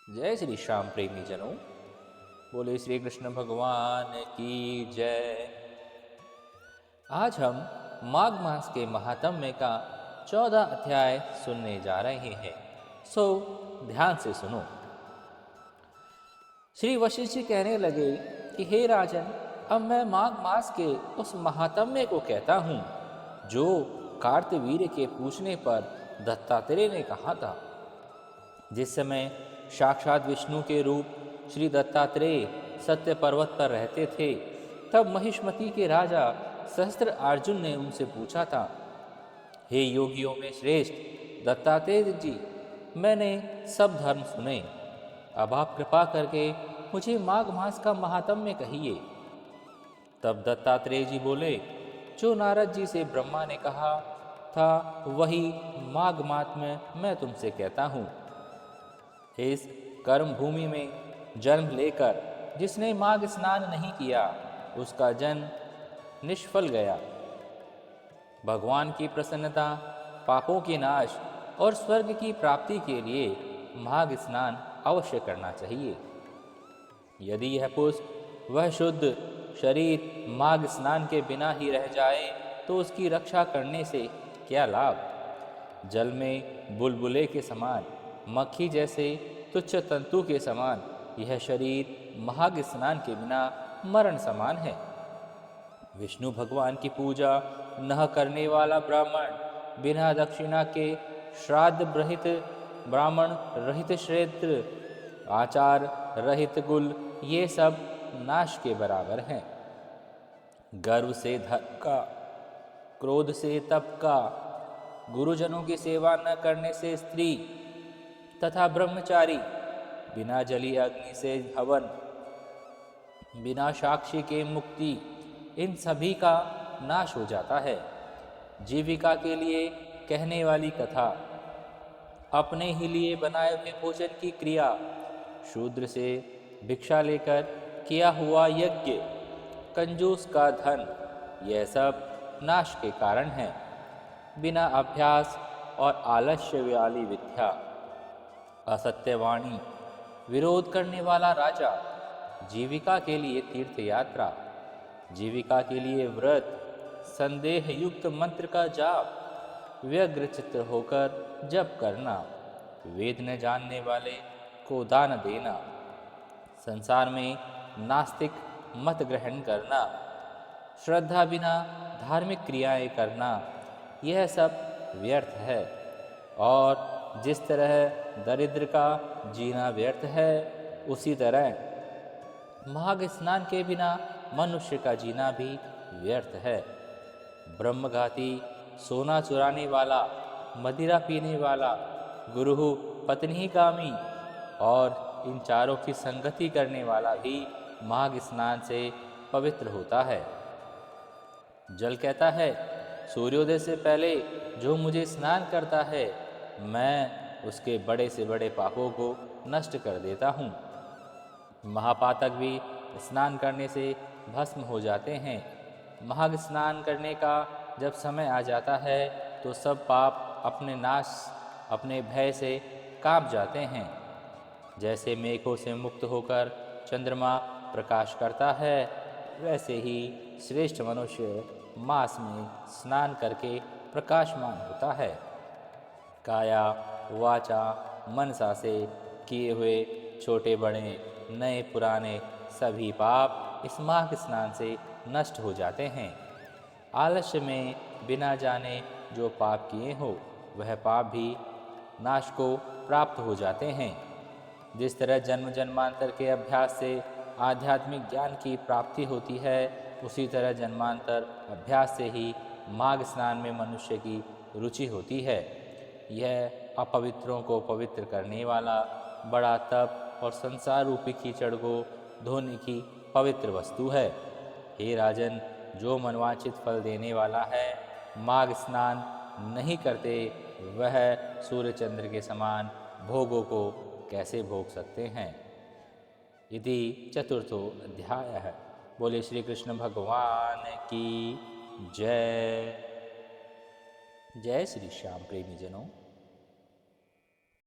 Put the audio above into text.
जय श्री श्याम प्रेमी जनों, बोले श्री कृष्ण भगवान की जय। आज हम माघ मास के महात्म्य का 14 अध्याय सुनने जा रहे हैं, सो ध्यान से सुनो। श्री वशिष्ठ जी कहने लगे कि हे राजन, अब मैं माघ मास के उस महात्म्य को कहता हूँ जो कार्तवीर्य के पूछने पर दत्तात्रेय ने कहा था। जिस समय साक्षात विष्णु के रूप श्री दत्तात्रेय सत्य पर्वत पर रहते थे, तब महिष्मति के राजा सहस्त्र अर्जुन ने उनसे पूछा था, हे योगियों में श्रेष्ठ दत्तात्रेय जी, मैंने सब धर्म सुने, अब आप कृपा करके मुझे माघ मास का महात्म्य कहिए। तब दत्तात्रेय जी बोले, जो नारद जी से ब्रह्मा ने कहा था वही माघ महात्म्य मैं तुमसे कहता हूँ। इस कर्म भूमि में जन्म लेकर जिसने माघ स्नान नहीं किया, उसका जन्म निष्फल गया। भगवान की प्रसन्नता, पापों के नाश और स्वर्ग की प्राप्ति के लिए माघ स्नान अवश्य करना चाहिए। यदि यह पुष्प वह शुद्ध शरीर माघ स्नान के बिना ही रह जाए तो उसकी रक्षा करने से क्या लाभ। जल में बुलबुले के समान, मक्खी जैसे तुच्छ तंतु के समान यह शरीर माघ स्नान के बिना मरण समान है। विष्णु भगवान की पूजा न करने वाला ब्राह्मण, बिना दक्षिणा के श्राद्ध रहित ब्राह्मण, रहित क्षेत्र, आचार रहित कुल, ये सब नाश के बराबर हैं। गर्व से धर्म का, क्रोध से तप का, गुरुजनों की सेवा न करने से स्त्री तथा ब्रह्मचारी, बिना जली अग्नि से हवन, बिना साक्षी के मुक्ति, इन सभी का नाश हो जाता है। जीविका के लिए कहने वाली कथा, अपने ही लिए बनाए हुए भोजन की क्रिया, शूद्र से भिक्षा लेकर किया हुआ यज्ञ, कंजूस का धन, यह सब नाश के कारण है। बिना अभ्यास और आलस्य वाली विद्या, असत्यवाणी, विरोध करने वाला राजा, जीविका के लिए तीर्थ यात्रा, जीविका के लिए व्रत, संदेह युक्त मंत्र का जाप, व्यग्र चित्त होकर जप करना, वेद न जानने वाले को दान देना, संसार में नास्तिक मत ग्रहण करना, श्रद्धा बिना धार्मिक क्रियाएं करना, यह सब व्यर्थ है। और जिस तरह दरिद्र का जीना व्यर्थ है, उसी तरह माघ स्नान के बिना मनुष्य का जीना भी व्यर्थ है। ब्रह्मघाती, सोना चुराने वाला, मदिरा पीने वाला, गुरु पत्नीगामी और इन चारों की संगति करने वाला भी माघ स्नान से पवित्र होता है। जल कहता है, सूर्योदय से पहले जो मुझे स्नान करता है, मैं उसके बड़े से बड़े पापों को नष्ट कर देता हूँ। महापातक भी स्नान करने से भस्म हो जाते हैं। माघ स्नान करने का जब समय आ जाता है तो सब पाप अपने नाश, अपने भय से कांप जाते हैं। जैसे मेघों से मुक्त होकर चंद्रमा प्रकाश करता है, वैसे ही श्रेष्ठ मनुष्य मास में स्नान करके प्रकाशमान होता है। काया, वाचा, मनसा से किए हुए छोटे बड़े, नए पुराने सभी पाप इस माघ स्नान से नष्ट हो जाते हैं। आलस्य में बिना जाने जो पाप किए हो, वह पाप भी नाश को प्राप्त हो जाते हैं। जिस तरह जन्म जन्मांतर के अभ्यास से आध्यात्मिक ज्ञान की प्राप्ति होती है, उसी तरह जन्मांतर अभ्यास से ही माघ स्नान में मनुष्य की रुचि होती है। यह अपवित्रों को पवित्र करने वाला बड़ा तप और संसार रूपी कीचड़ को धोने की पवित्र वस्तु है। हे राजन, जो मनवांछित फल देने वाला है, माघ स्नान नहीं करते, वह सूर्य चंद्र के समान भोगों को कैसे भोग सकते हैं। इति चतुर्थो अध्यायः। बोले श्री कृष्ण भगवान की जय। जय श्री श्याम प्रेमी जनों।